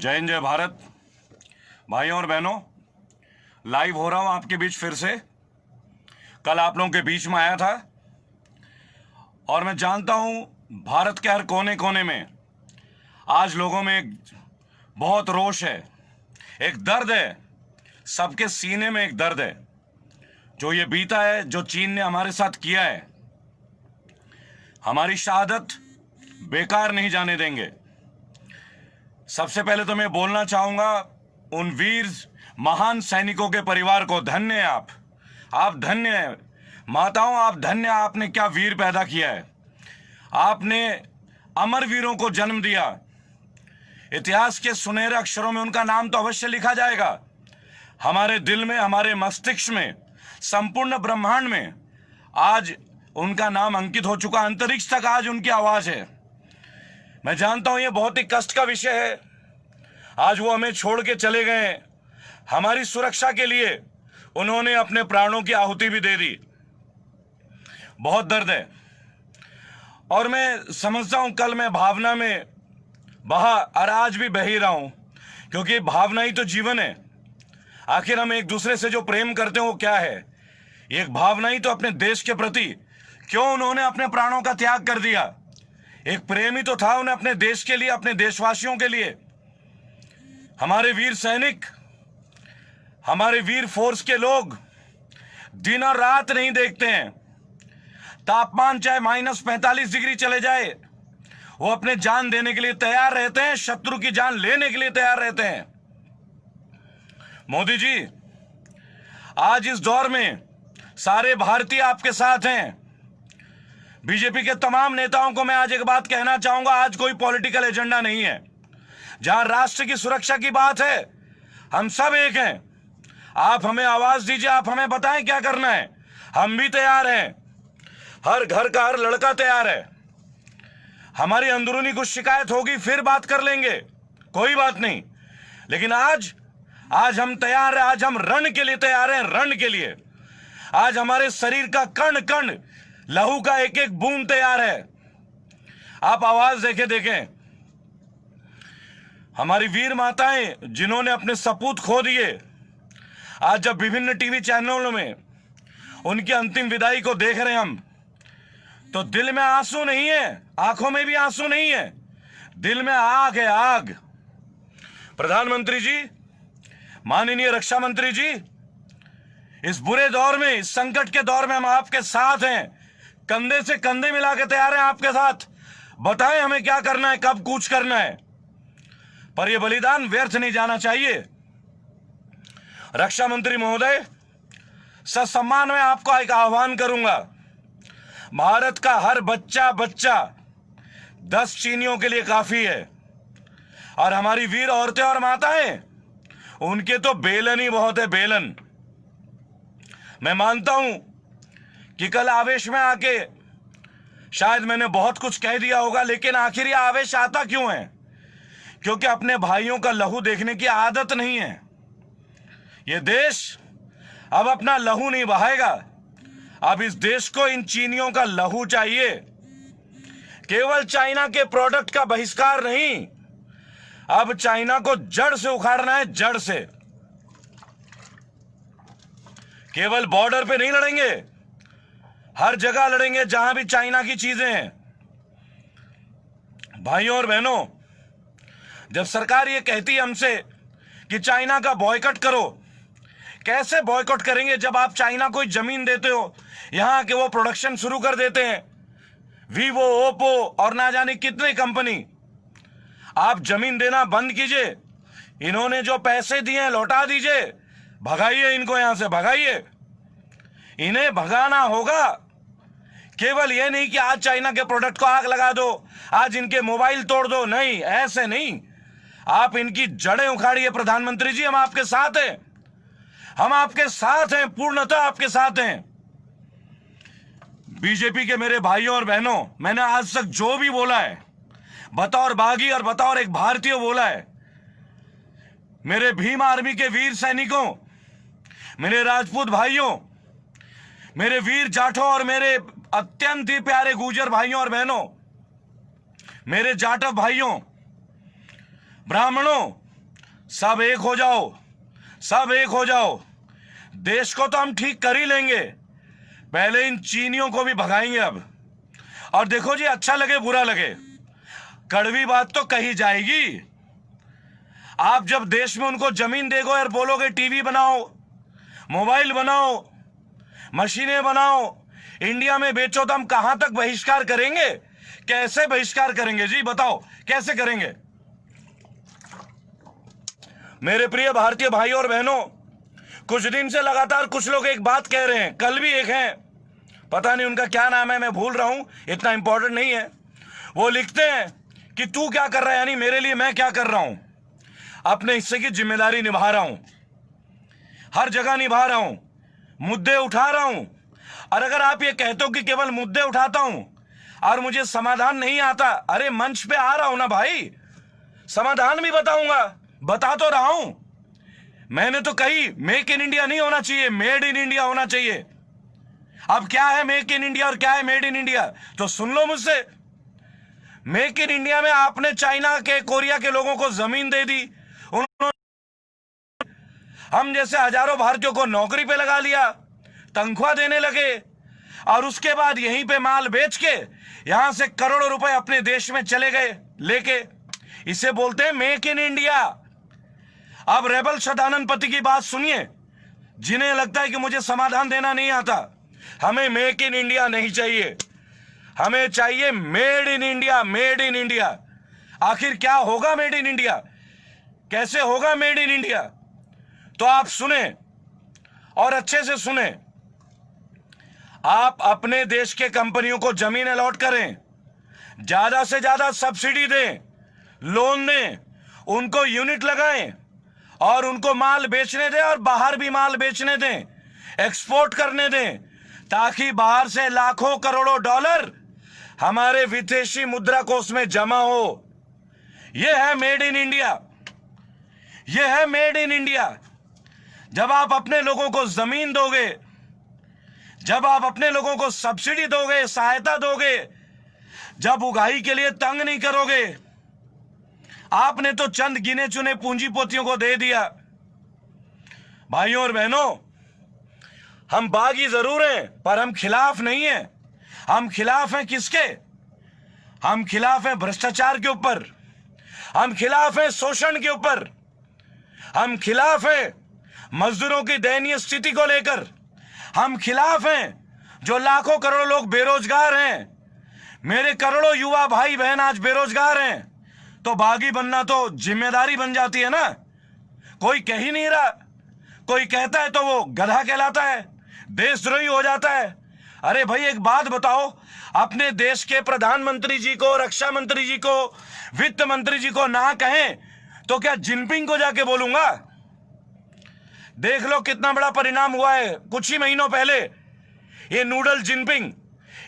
जय हिंद, जय भारत। भाइयों और बहनों, लाइव हो रहा हूं आपके बीच फिर से। कल आप लोगों के बीच में आया था और मैं जानता हूं भारत के हर कोने कोने में आज लोगों में एक बहुत रोष है, एक दर्द है। सबके सीने में एक दर्द है। जो ये बीता है, जो चीन ने हमारे साथ किया है, हमारी शहादत बेकार नहीं जाने देंगे। सबसे पहले तो मैं बोलना चाहूंगा उन वीर महान सैनिकों के परिवार को, धन्य है आप धन्य हैं। माताओं, आप धन्य, आपने क्या वीर पैदा किया है। आपने अमर वीरों को जन्म दिया। इतिहास के सुनहरे अक्षरों में उनका नाम तो अवश्य लिखा जाएगा। हमारे दिल में, हमारे मस्तिष्क में, संपूर्ण ब्रह्मांड में आज उनका नाम अंकित हो चुका। अंतरिक्ष तक आज उनकी आवाज है। मैं जानता हूं ये बहुत ही कष्ट का विषय है। आज वो हमें छोड़ के चले गए। हमारी सुरक्षा के लिए उन्होंने अपने प्राणों की आहुति भी दे दी। बहुत दर्द है और मैं समझता हूं कल मैं भावना में बहा और आज भी बह ही रहा हूं, क्योंकि भावना ही तो जीवन है। आखिर हम एक दूसरे से जो प्रेम करते हैं वो क्या है? एक भावना ही तो अपने देश के प्रति। क्यों उन्होंने अपने प्राणों का त्याग कर दिया? एक प्रेम ही तो था उन्हें अपने देश के लिए, अपने देशवासियों के लिए। हमारे वीर सैनिक, हमारे वीर फोर्स के लोग दिन और रात नहीं देखते हैं। तापमान चाहे -45 डिग्री चले जाए, वो अपने जान देने के लिए तैयार रहते हैं, शत्रु की जान लेने के लिए तैयार रहते हैं। मोदी जी, आज इस दौर में सारे भारतीय आपके साथ हैं। बीजेपी के तमाम नेताओं को मैं आज एक बात कहना चाहूंगा, आज कोई पॉलिटिकल एजेंडा नहीं है। जहां राष्ट्र की सुरक्षा की बात है, हम सब एक हैं। आप हमें आवाज दीजिए, आप हमें बताएं क्या करना है। हम भी तैयार हैं। हर घर का हर लड़का तैयार है। हमारी अंदरूनी कुछ शिकायत होगी फिर बात कर लेंगे, कोई बात नहीं। लेकिन आज हम तैयार हैं। आज हम रण के लिए तैयार हैं, रण के लिए। आज हमारे शरीर का कण कण, लहू का एक एक बूंद तैयार है। आप आवाज देखें। हमारी वीर माताएं जिन्होंने अपने सपूत खो दिए, आज जब विभिन्न टीवी चैनलों में उनकी अंतिम विदाई को देख रहे हैं हम, तो दिल में आंसू नहीं है, आंखों में भी आंसू नहीं है, दिल में आग है, आग। प्रधानमंत्री जी, माननीय रक्षा मंत्री जी, इस बुरे दौर में, इस संकट के दौर में हम आपके साथ हैं। कंधे से कंधे मिला के तैयार हैं आपके साथ। बताएं हमें क्या करना है, कब कूच करना है, पर यह बलिदान व्यर्थ नहीं जाना चाहिए। रक्षा मंत्री महोदय, ससम्मान में आपको एक आह्वान करूंगा। भारत का हर बच्चा 10 चीनियों के लिए काफी है। और हमारी वीर औरतें और माताएं, उनके तो बेलन ही बहुत है, बेलन। मैं मानता हूं कि कल आवेश में आके शायद मैंने बहुत कुछ कह दिया होगा, लेकिन आखिर यह आवेश आता क्यों है? क्योंकि अपने भाइयों का लहू देखने की आदत नहीं है। यह देश अब अपना लहू नहीं बहाएगा। अब इस देश को इन चीनियों का लहू चाहिए। केवल चाइना के प्रोडक्ट का बहिष्कार नहीं, अब चाइना को जड़ से उखाड़ना है, जड़ से। केवल बॉर्डर पे नहीं लड़ेंगे, हर जगह लड़ेंगे जहां भी चाइना की चीजें हैं। भाइयों और बहनों, जब सरकार ये कहती है हमसे कि चाइना का बॉयकॉट करो, कैसे बॉयकॉट करेंगे जब आप चाइना को जमीन देते हो, यहां के वो प्रोडक्शन शुरू कर देते हैं, वीवो, ओप्पो और ना जाने कितनी कंपनी। आप जमीन देना बंद कीजिए। इन्होंने जो पैसे दिए हैं लौटा दीजिए। भगाइए इनको, यहां से भगाइए। इन्हें भगाना होगा। केवल यह नहीं कि आज चाइना के प्रोडक्ट को आग लगा दो, आज इनके मोबाइल तोड़ दो, नहीं, ऐसे नहीं। आप इनकी जड़ें उखाड़िए। प्रधानमंत्री जी, हम आपके साथ हैं, हम आपके साथ हैं, पूर्णतः आपके साथ हैं। बीजेपी के मेरे भाइयों और बहनों, मैंने आज तक जो भी बोला है, बतौर बागी और बतौर एक भारतीय बोला है। मेरे भीम आर्मी के वीर सैनिकों, मेरे राजपूत भाइयों, मेरे वीर जाटों और मेरे अत्यंत ही प्यारे गुर्जर भाइयों और बहनों, मेरे जाटव भाइयों, ब्राह्मणों, सब एक हो जाओ, सब एक हो जाओ। देश को तो हम ठीक कर ही लेंगे, पहले इन चीनियों को भी भगाएंगे अब। और देखो जी, अच्छा लगे बुरा लगे, कड़वी बात तो कही जाएगी। आप जब देश में उनको जमीन देगो और बोलोगे टीवी बनाओ, मोबाइल बनाओ, मशीनें बनाओ, इंडिया में बेचो, तो हम कहां तक बहिष्कार करेंगे? कैसे बहिष्कार करेंगे जी, बताओ कैसे करेंगे? मेरे प्रिय भारतीय भाई और बहनों, कुछ दिन से लगातार कुछ लोग एक बात कह रहे हैं, कल भी एक हैं, पता नहीं उनका क्या नाम है, मैं भूल रहा हूं, इतना इंपॉर्टेंट नहीं है। वो लिखते हैं कि तू क्या कर रहा है, यानी मेरे लिए मैं क्या कर रहा हूं। अपने हिस्से की जिम्मेदारी निभा रहा हूं, हर जगह निभा रहा हूं, मुद्दे उठा रहा हूं। और अगर आप ये कहते हो कि केवल मुद्दे उठाता हूं और मुझे समाधान नहीं आता, अरे मंच पे आ रहा हूं ना भाई, समाधान भी बताऊंगा, बता तो रहा हूं। मैंने तो कही मेक इन इंडिया नहीं होना चाहिए, मेड इन इंडिया होना चाहिए। अब क्या है मेक इन इंडिया और क्या है मेड इन इंडिया, तो सुन लो मुझसे। मेक इन इंडिया में आपने चाइना के, कोरिया के लोगों को जमीन दे दी, उन्होंने हम जैसे हजारों भारतीयों को नौकरी पे लगा लिया, तनख्वाह देने लगे, और उसके बाद यहीं पे माल बेच के यहां से करोड़ों रुपए अपने देश में चले गए लेके। इसे बोलते हैं मेक इन इंडिया। अब रेबल सदानंद पति की बात सुनिए, जिन्हें लगता है कि मुझे समाधान देना नहीं आता। हमें मेक इन इंडिया नहीं चाहिए, हमें चाहिए made in India, made in India. आखिर क्या होगा मेड इन इंडिया, कैसे होगा मेड इन इंडिया? तो आप सुने और अच्छे से सुने। आप अपने देश के कंपनियों को जमीन अलॉट करें, ज्यादा से ज्यादा सब्सिडी दें, लोन दें, उनको यूनिट लगाएं और उनको माल बेचने दें, और बाहर भी माल बेचने दें, एक्सपोर्ट करने दें, ताकि बाहर से लाखों करोड़ों डॉलर हमारे विदेशी मुद्रा कोष में जमा हो। यह है मेड इन इंडिया, यह है मेड इन इंडिया। जब आप अपने लोगों को जमीन दोगे, जब आप अपने लोगों को सब्सिडी दोगे, सहायता दोगे, जब उगाही के लिए तंग नहीं करोगे। आपने तो चंद गिने चुने पूंजीपतियों को दे दिया। भाइयों और बहनों, हम बागी जरूर हैं, पर हम खिलाफ नहीं हैं। हम खिलाफ हैं किसके? हम खिलाफ हैं भ्रष्टाचार के ऊपर, हम खिलाफ हैं शोषण के ऊपर, हम खिलाफ हैं मजदूरों की दयनीय स्थिति को लेकर, हम खिलाफ हैं जो लाखों करोड़ों लोग बेरोजगार हैं। मेरे करोड़ों युवा भाई बहन आज बेरोजगार हैं, तो बागी बनना तो जिम्मेदारी बन जाती है ना। कोई कह ही नहीं रहा, कोई कहता है तो वो गधा कहलाता है, देशद्रोही हो जाता है। अरे भाई एक बात बताओ, अपने देश के प्रधानमंत्री जी को, रक्षा मंत्री जी को, वित्त मंत्री जी को ना कहें तो क्या जिनपिंग को जाके बोलूंगा? देख लो कितना बड़ा परिणाम हुआ है। कुछ ही महीनों पहले ये नूडल जिनपिंग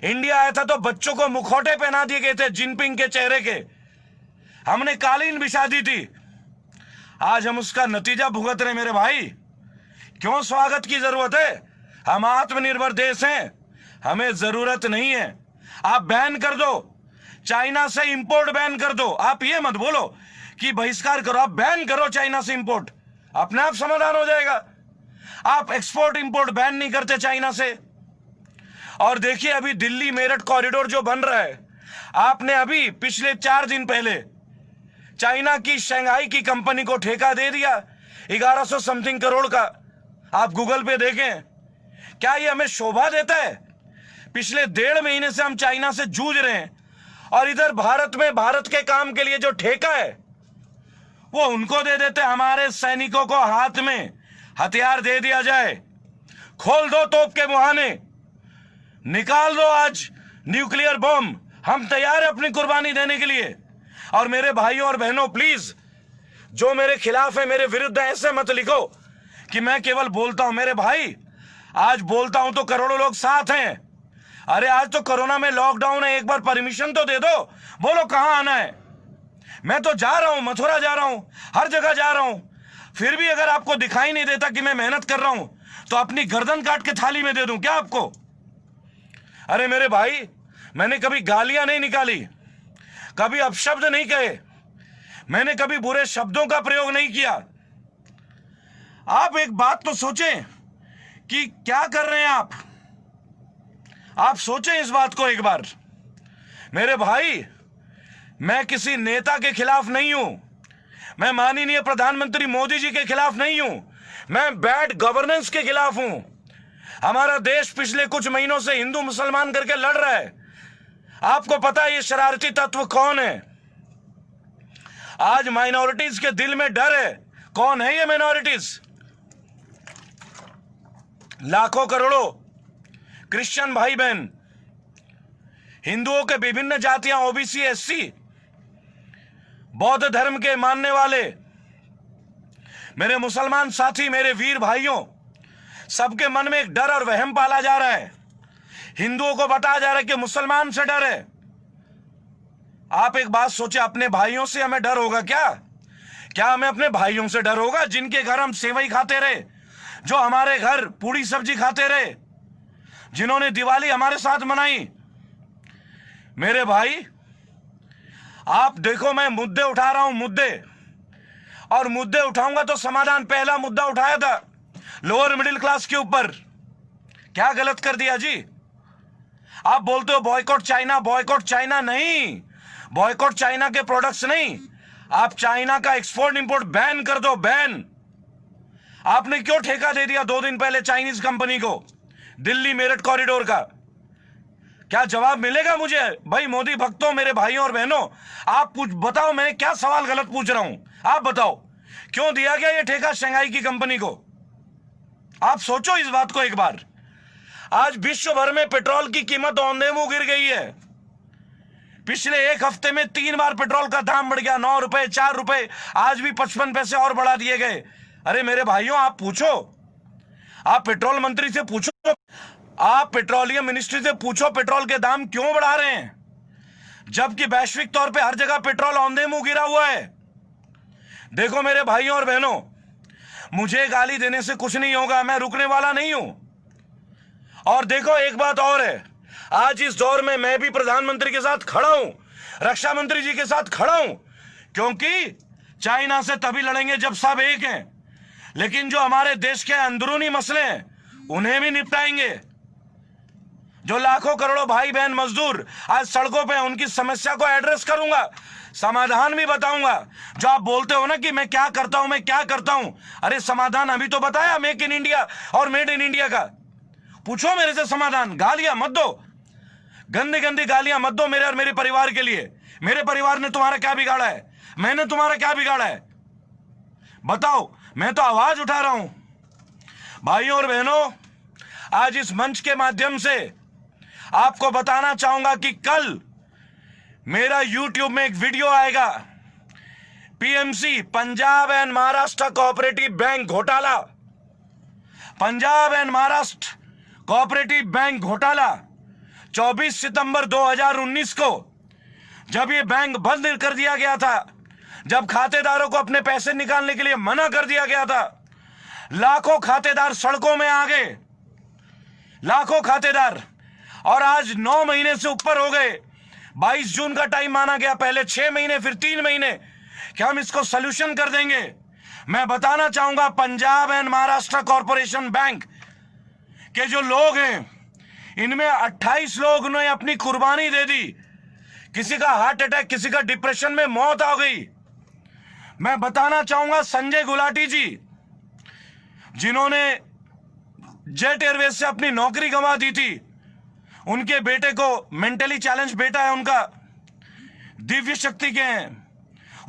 इंडिया आया था तो बच्चों को मुखौटे पहना दिए गए थे जिनपिंग के चेहरे के, हमने कालीन बिछा दी थी। आज हम उसका नतीजा भुगत रहे मेरे भाई। क्यों स्वागत की जरूरत है? हम आत्मनिर्भर देश हैं, हमें जरूरत नहीं है। आप बैन कर दो, चाइना से इंपोर्ट बैन कर दो। आप ये मत बोलो कि बहिष्कार करो, आप बैन करो चाइना से इंपोर्ट, अपने आप समाधान हो जाएगा। आप एक्सपोर्ट इंपोर्ट बैन नहीं करते चाइना से। और देखिए अभी दिल्ली मेरठ कॉरिडोर जो बन रहा है, आपने अभी पिछले 4 दिन पहले चाइना की शंघाई की कंपनी को ठेका दे दिया 1100 समथिंग करोड़ का। आप गूगल पे देखें। क्या ये हमें शोभा देता है? पिछले 1.5 महीने से हम चाइना से जूझ रहे हैं, और इधर भारत में भारत के काम के लिए जो ठेका है वो उनको दे देते। हमारे सैनिकों को हाथ में हथियार दे दिया जाए, खोल दो तोप के मुहाने, निकाल दो आज न्यूक्लियर बम, हम तैयार हैं अपनी कुर्बानी देने के लिए। और मेरे भाइयों और बहनों प्लीज, जो मेरे खिलाफ है, मेरे विरुद्ध है, ऐसे मत लिखो कि मैं केवल बोलता हूं। मेरे भाई आज बोलता हूं तो करोड़ों लोग साथ हैं। अरे आज तो कोरोना में लॉकडाउन है, एक बार परमिशन तो दे दो, बोलो कहां आना है। मैं तो जा रहा हूं, मथुरा जा रहा हूं, हर जगह जा रहा हूं, फिर भी अगर आपको दिखाई नहीं देता कि मैं मेहनत कर रहा हूं तो अपनी गर्दन काट के थाली में दे दूं क्या आपको? अरे मेरे भाई, मैंने कभी गालियां नहीं निकाली, कभी अपशब्द नहीं कहे, मैंने कभी बुरे शब्दों का प्रयोग नहीं किया। आप एक बात तो सोचें कि क्या कर रहे हैं आप सोचें इस बात को एक बार। मेरे भाई, मैं किसी नेता के खिलाफ नहीं हूं, मैं माननीय प्रधानमंत्री मोदी जी के खिलाफ नहीं हूं, मैं बैड गवर्नेंस के खिलाफ हूं। हमारा देश पिछले कुछ महीनों से हिंदू मुसलमान करके लड़ रहा है। आपको पता है ये शरारती तत्व कौन है? आज माइनॉरिटीज के दिल में डर है। कौन है ये माइनॉरिटीज? लाखों करोड़ों क्रिश्चियन भाई बहन, हिंदुओं के विभिन्न जातियां, ओबीसी, एससी, बौद्ध धर्म के मानने वाले, मेरे मुसलमान साथी, मेरे वीर भाइयों, सबके मन में एक डर और वहम पाला जा रहा है। हिंदुओं को बताया जा रहा है कि मुसलमान से डर है। आप एक बात सोचे, अपने भाइयों से हमें डर होगा क्या? क्या हमें अपने भाइयों से डर होगा जिनके घर हम सेवई खाते रहे, जो हमारे घर पूड़ी सब्जी खाते रहे, जिन्होंने दिवाली हमारे साथ मनाई? मेरे भाई, आप देखो, मैं मुद्दे उठा रहा हूं, मुद्दे, और मुद्दे उठाऊंगा तो समाधान। पहला मुद्दा उठाया था लोअर मिडिल क्लास के ऊपर। क्या गलत कर दिया जी? आप बोलते हो बॉयकॉट चाइना, बॉयकॉट चाइना नहीं, बॉयकॉट चाइना के प्रोडक्ट्स नहीं, आप चाइना का एक्सपोर्ट इंपोर्ट बैन कर दो, बैन। आपने क्यों ठेका दे दिया 2 दिन पहले चाइनीज कंपनी को दिल्ली मेरठ कॉरिडोर का? क्या जवाब मिलेगा मुझे? भाई मोदी भक्तों, मेरे भाइयों और बहनों, आप बताओ, मैं क्या सवाल गलत पूछ रहा हूं? आप बताओ, क्यों दिया गया ये ठेका शंघाई की कंपनी को? आप सोचो इस बात को एक बार। आज विश्व भर में पेट्रोल की कीमत औंधे मुंह गिर गई है। पिछले 1 हफ्ते में 3 बार पेट्रोल का दाम बढ़ गया, 9 रुपए, 4 रुपए, आज भी 55 पैसे और बढ़ा दिए गए। अरे मेरे भाइयों, आप पूछो, आप पेट्रोल मंत्री से पूछो, आप पेट्रोलियम मिनिस्ट्री से पूछो, पेट्रोल के दाम क्यों बढ़ा रहे हैं, जबकि वैश्विक तौर पे हर जगह पेट्रोल औंधे मुंह गिरा हुआ है। देखो मेरे भाइयों और बहनों, मुझे गाली देने से कुछ नहीं होगा, मैं रुकने वाला नहीं हूं। और देखो एक बात और है, आज इस दौर में मैं भी प्रधानमंत्री के साथ खड़ा हूं, रक्षा मंत्री जी के साथ खड़ा हूं, क्योंकि चाइना से तभी लड़ेंगे जब सब एक हैं, लेकिन जो हमारे देश के अंदरूनी मसले हैं उन्हें भी निपटाएंगे। जो लाखों करोड़ों भाई बहन मजदूर आज सड़कों पे, उनकी समस्या को एड्रेस करूंगा, समाधान भी बताऊंगा। जो आप बोलते हो ना कि मैं क्या करता हूं, मैं क्या करता हूं, अरे समाधान अभी तो बताया, मेक इन इंडिया और मेड इन इंडिया का। पूछो मेरे से समाधान। गालियां मत दो, गंदी गंदी गालियां मत दो मेरे और मेरे परिवार के लिए। मेरे परिवार ने तुम्हारा क्या बिगाड़ा है? मैंने तुम्हारा क्या बिगाड़ा है? बताओ। मैं तो आवाज उठा रहा हूं। भाइयों और बहनों, आज इस मंच के माध्यम से आपको बताना चाहूंगा कि कल मेरा YouTube में एक वीडियो आएगा, PMC, Punjab and Maharashtra cooperative bank घोटाला, Punjab and Maharashtra cooperative bank घोटाला। 24 सितंबर 2019 को जब ये बैंक बंद कर दिया गया था, जब खातेदारों को अपने पैसे निकालने के लिए मना कर दिया गया था, लाखों खातेदार सड़कों में आ गए, लाखों खातेदार। और आज 9 महीने से ऊपर हो गए, 22 जून का टाइम माना गया, पहले 6 महीने फिर 3 महीने कि हम इसको सॉल्यूशन कर देंगे। मैं बताना चाहूंगा, Punjab and Maharashtra corporation bank के जो लोग हैं, इनमें 28 लोग ने अपनी कुर्बानी दे दी। किसी का हार्ट अटैक, किसी का डिप्रेशन में मौत आ गई। मैं बताना चाहूंगा संजय गुलाटी जी, जिन्होंने जेट एयरवेज से अपनी नौकरी गंवा दी थी, उनके बेटे को, मेंटली चैलेंज बेटा है उनका, दिव्य शक्ति के हैं,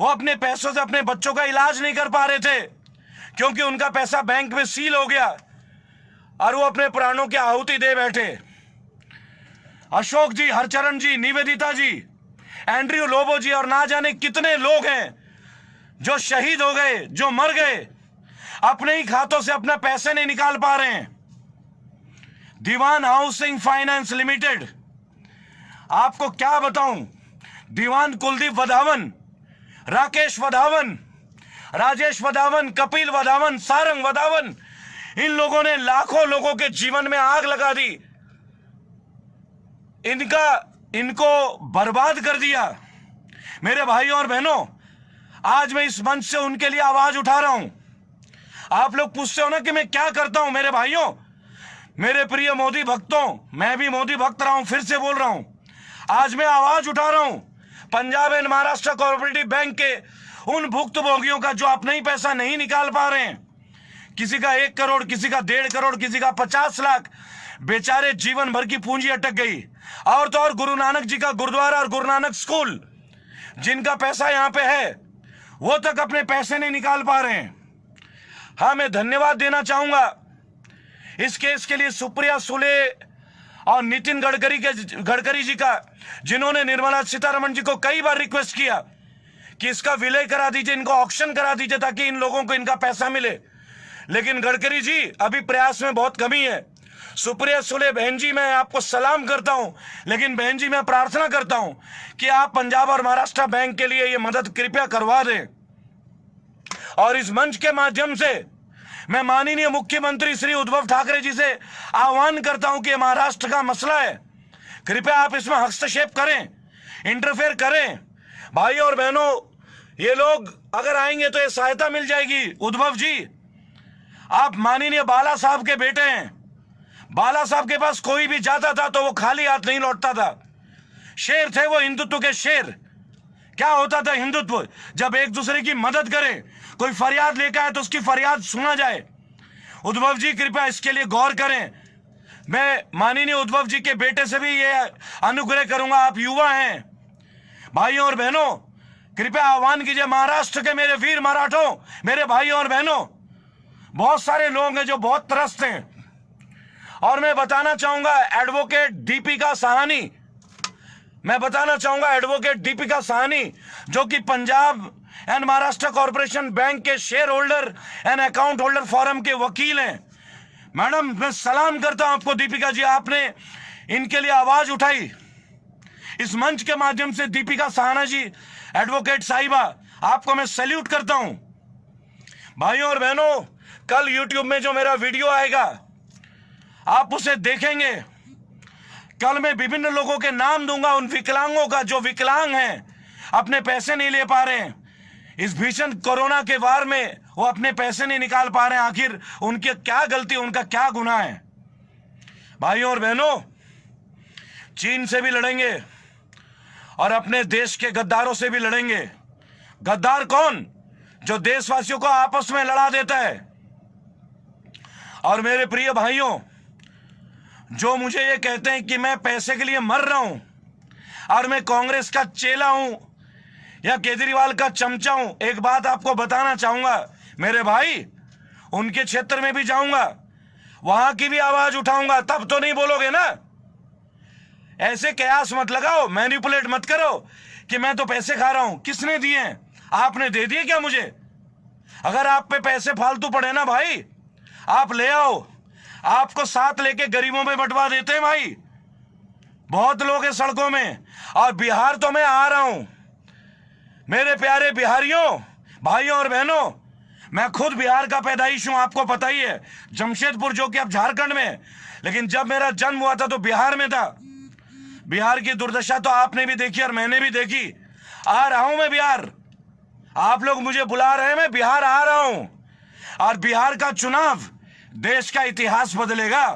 वो अपने पैसों से अपने बच्चों का इलाज नहीं कर पा रहे थे क्योंकि उनका पैसा बैंक में सील हो गया और वो अपने प्राणों की आहुति दे बैठे। अशोक जी, हरचरण जी, निवेदिता जी, एंड्रयू लोबो जी और ना जाने कितने लोग हैं जो शहीद हो गए, जो मर गए, अपने ही खातों से अपना पैसे नहीं निकाल पा रहे हैं। दीवान हाउसिंग फाइनेंस लिमिटेड, आपको क्या बताऊं, दीवान कुलदीप वधावन, राकेश वधावन, राजेश वधावन, कपिल वधावन, सारंग वधावन, इन लोगों ने लाखों लोगों के जीवन में आग लगा दी, इनको बर्बाद कर दिया। मेरे भाइयों और बहनों, आज मैं इस मंच से उनके लिए आवाज उठा रहा हूं। आप लोग पूछते हो ना कि मैं क्या करता हूं। मेरे भाइयों, मेरे प्रिय मोदी भक्तों, मैं भी मोदी भक्त रहा हूं, फिर से बोल रहा हूं। आज मैं आवाज उठा रहा हूं Punjab and Maharashtra cooperative bank के उन भुक्तभोगियों का जो अपना ही पैसा नहीं निकाल पा रहे हैं। किसी का 1 करोड़, किसी का 1.5 करोड़, किसी का 50 लाख, बेचारे जीवन भर की पूंजी अटक गई। और तो और गुरु नानक जी का गुरुद्वारा और गुरु नानक स्कूल, जिनका पैसा यहां पे है, वो तक अपने पैसे नहीं निकाल पा रहे हैं। हाँ, मैं धन्यवाद देना चाहूंगा इस केस के लिए सुप्रिया सुले और नितिन गडकरी जी का, जिन्होंने निर्मला सीतारमण जी को कई बार रिक्वेस्ट किया कि इसका विलय करा दीजिए, इनको ऑक्शन करा दीजिए ताकि इन लोगों को इनका पैसा मिले। लेकिन गडकरी जी, अभी प्रयास में बहुत कमी है। सुप्रिया सुले बहन जी, मैं आपको सलाम करता हूं, लेकिन बहन जी मैं प्रार्थना करता हूं कि आप पंजाब और महाराष्ट्र बैंक के लिए ये मदद कृपया करवा दें। और इस मंच के माध्यम से मैं माननीय मुख्यमंत्री श्री उद्धव ठाकरे जी से आह्वान करता हूं कि महाराष्ट्र का मसला है, कृपया आप इसमें हस्तक्षेप करें, इंटरफेयर करें। भाई और बहनों, ये लोग अगर आएंगे तो ये सहायता मिल जाएगी। उद्धव जी, आप माननीय बाला साहब के बेटे हैं। बाला साहब के पास कोई भी जाता था तो वो खाली हाथ नहीं लौटता था। शेर थे वो, हिंदुत्व के शेर। क्या होता था हिंदुत्व? जब एक दूसरे की मदद करें, कोई फरियाद लेकर आए तो उसकी फरियाद सुना जाए। उद्धव जी, कृपया इसके लिए गौर करें। मैं माननीय उद्धव जी के बेटे से भी ये अनुग्रह करूंगा, आप युवा हैं, भाइयों और बहनों, कृपया आह्वान कीजिए। महाराष्ट्र के मेरे वीर मराठों, मेरे भाइयों और बहनों, बहुत सारे लोग हैं जो बहुत त्रस्त हैं। और मैं बताना चाहूंगा एडवोकेट दीपिका साहनी, जो कि Punjab and Maharashtra corporation bank के share holder and account holder forum के वकील हैं। मैडम, मैं सलाम करता हूं आपको दीपिका जी, आपने इनके लिए आवाज उठाई। इस मंच के माध्यम से दीपिका साहना जी, एडवोकेट साहिबा, आपको मैं सैल्यूट करता हूं। भाइयों और बहनों, कल यूट्यूब में जो मेरा वीडियो आएगा आप उसे देखेंगे। कल मैं विभिन्न लोगों के नाम दूंगा, उन विकलांगों का जो विकलांग हैं, अपने पैसे नहीं ले पा रहे हैं। इस भीषण कोरोना के वार में वो अपने पैसे नहीं निकाल पा रहे हैं। आखिर उनकी क्या गलती, उनका क्या गुनाह है? भाइयों और बहनों, चीन से भी लड़ेंगे और अपने देश के गद्दारों से भी लड़ेंगे। गद्दार कौन? जो देशवासियों को आपस में लड़ा देता है। और मेरे प्रिय भाइयों, जो मुझे ये कहते हैं कि मैं पैसे के लिए मर रहा हूं और मैं कांग्रेस का चेला हूं या केजरीवाल का चमचा हूं, एक बात आपको बताना चाहूंगा मेरे भाई, उनके क्षेत्र में भी जाऊंगा, वहां की भी आवाज उठाऊंगा, तब तो नहीं बोलोगे ना। ऐसे कयास मत लगाओ, मैनिपुलेट मत करो कि मैं तो पैसे खा रहा हूं। किसने दिए हैं? आपने दे दिए क्या मुझे? अगर आप पे पैसे फालतू पड़े ना भाई, आप ले आओ, आपको साथ लेके गरीबों में बंटवा देते हैं भाई। बहुत लोग हैं सड़कों में। और बिहार तो मैं आ रहा हूं मेरे प्यारे बिहारियों, भाइयों और बहनों, मैं खुद बिहार का पैदाइश हूं, आपको पता ही है, जमशेदपुर, जो कि अब झारखंड में है। लेकिन जब मेरा जन्म हुआ था तो बिहार में था। बिहार की दुर्दशा तो आपने भी देखी और मैंने भी देखी। आ रहा हूं मैं बिहार, आप लोग मुझे बुला रहे हैं, मैं बिहार आ रहा हूं। और बिहार का चुनाव देश का इतिहास बदलेगा।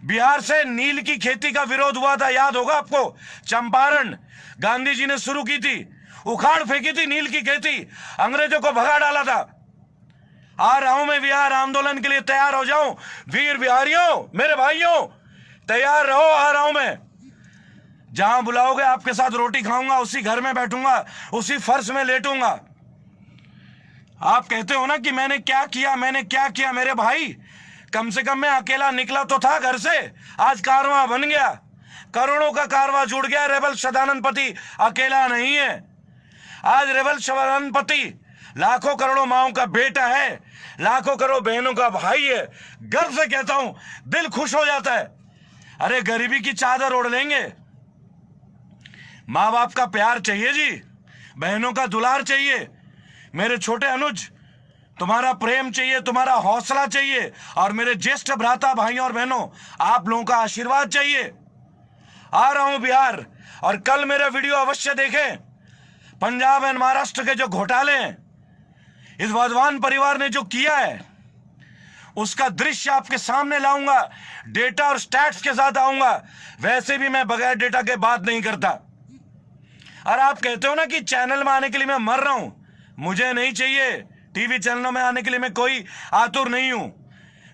बिहार से नील की खेती का विरोध हुआ था, याद होगा आपको। चंपारण गांधी जी ने शुरू की थी, उखाड़ फेंकी थी नील की खेती, अंग्रेजों को भगा डाला था। आ रहा हूं मैं बिहार, आंदोलन के लिए तैयार हो जाऊं। वीर बिहारियों, मेरे भाइयों, तैयार रहो, आ रहा हूं मैं। जहां बुलाओगे आपके साथ रोटी खाऊंगा, उसी घर में बैठूंगा, उसी फर्श में लेटूंगा। आप कहते हो ना कि मैंने क्या किया, मेरे भाई, कम से कम मैं अकेला निकला तो था घर से, आज कारवां बन गया, करोड़ों का कारवां जुड़ गया। रेबल सदानंद पति अकेला नहीं है। आज रेबल सदानंद पति लाखों करोड़ों माओं का बेटा है, लाखों करोड़ बहनों का भाई है। गर्व से कहता हूं, दिल खुश हो जाता है। अरे गरीबी की चादर ओढ़ लेंगे। माँ बाप का प्यार चाहिए जी, बहनों का दुलार चाहिए। मेरे छोटे अनुज, तुम्हारा प्रेम चाहिए, तुम्हारा हौसला चाहिए। और मेरे ज्येष्ठ भ्राता भाइयों और बहनों, आप लोगों का आशीर्वाद चाहिए। आ रहा हूं बिहार, और कल मेरा वीडियो अवश्य देखें। पंजाब एंड महाराष्ट्र के जो घोटाले हैं, इस वाधवान परिवार ने जो किया है, उसका दृश्य आपके सामने लाऊंगा, डेटा और स्टैट्स के साथ आऊंगा। वैसे भी मैं बगैर डेटा के बात नहीं करता। और आप कहते हो ना कि चैनल में आने के लिए मैं मर रहा हूं, मुझे नहीं चाहिए। टीवी चैनलों में आने के लिए मैं कोई आतुर नहीं हूं।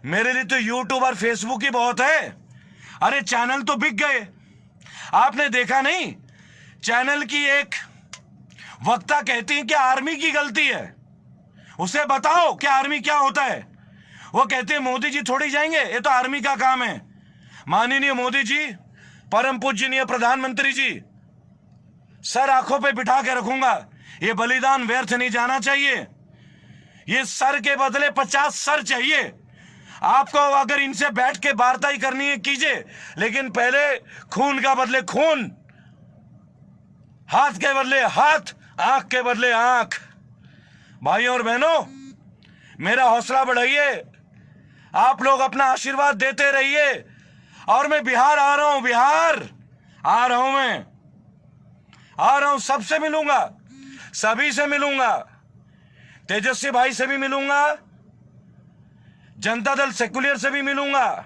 मेरे लिए तो यूट्यूब और फेसबुक ही बहुत है। अरे चैनल तो बिक गए, आपने देखा नहीं? चैनल की एक वक्ता कहती है कि आर्मी की गलती है। उसे बताओ कि आर्मी क्या होता है। वो कहते हैं मोदी जी थोड़ी जाएंगे, ये तो आर्मी का काम है। माननीय मोदी जी, परम पूजनीय प्रधानमंत्री जी, सर आंखों पे बिठा के रखूंगा, ये बलिदान व्यर्थ नहीं जाना चाहिए। ये सर के बदले 50 सर चाहिए आपको। अगर इनसे बैठ के वार्ता करनी है कीजिए, लेकिन पहले खून का बदले खून, हाथ के बदले हाथ, आंख के बदले आंख। भाइयों और बहनों, मेरा हौसला बढ़ाइए, आप लोग अपना आशीर्वाद देते रहिए। और मैं बिहार आ रहा हूं, बिहार आ रहा हूं, मैं आ रहा हूं, सबसे मिलूंगा, सभी से मिलूंगा, तेजस्वी भाई से भी मिलूंगा, जनता दल सेक्युलर से भी मिलूंगा,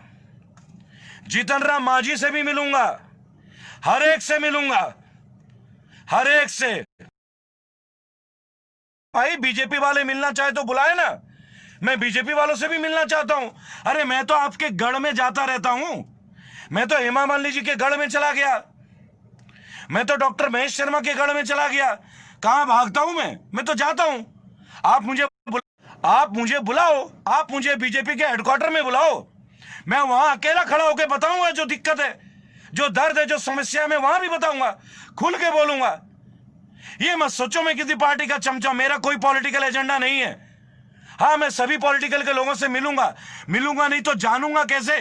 जीतन राम मांझी से भी मिलूंगा, हर एक से मिलूंगा, हर एक से। भाई बीजेपी वाले मिलना चाहे तो बुलाए ना, मैं बीजेपी वालों से भी मिलना चाहता हूं। अरे मैं तो आपके गढ़ में जाता रहता हूं, मैं तो हेमा मालिनी जी के गढ़ में चला गया, मैं तो डॉक्टर महेश शर्मा के गढ़ में चला गया। कहां भागता हूं मैं तो जाता हूं। आप मुझे बुलाओ, आप मुझे बीजेपी के हेडक्वार्टर में बुलाओ, मैं वहां अकेला खड़ा होकर बताऊंगा जो दिक्कत है, जो दर्द है, जो समस्या है, मैं वहां भी बताऊंगा, खुल के बोलूंगा। ये मत सोचो मैं किसी पार्टी का चमचा, मेरा कोई पॉलिटिकल एजेंडा नहीं है। हाँ, मैं सभी पॉलिटिकल के लोगों से मिलूंगा नहीं तो जानूंगा कैसे?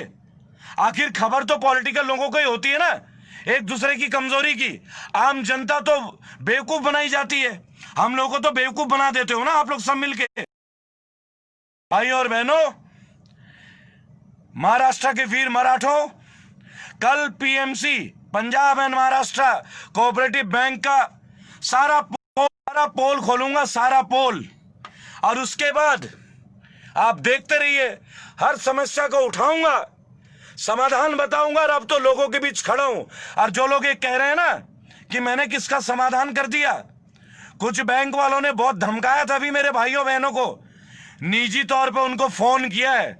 आखिर खबर तो पॉलिटिकल लोगों को ही होती है ना, एक दूसरे की कमजोरी की। आम जनता तो बेवकूफ बनाई जाती है, हम लोगों को तो बेवकूफ बना देते हो ना आप लोग सब मिलके। भाई और बहनों, महाराष्ट्र के वीर मराठों, कल PMC, Punjab and Maharashtra cooperative bank का सारा पोल खोलूंगा, सारा पोल। और उसके बाद आप देखते रहिए, हर समस्या को उठाऊंगा, समाधान बताऊंगा। और अब तो लोगों के बीच खड़ा हूं। और जो लोग ये कह रहे हैं ना कि मैंने किसका समाधान कर दिया, कुछ बैंक वालों ने बहुत धमकाया था अभी मेरे भाइयों बहनों को, निजी तौर पे उनको फोन किया है,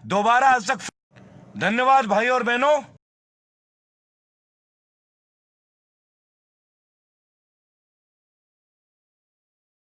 दोबारा आज तक। धन्यवाद भाइयों और बहनों।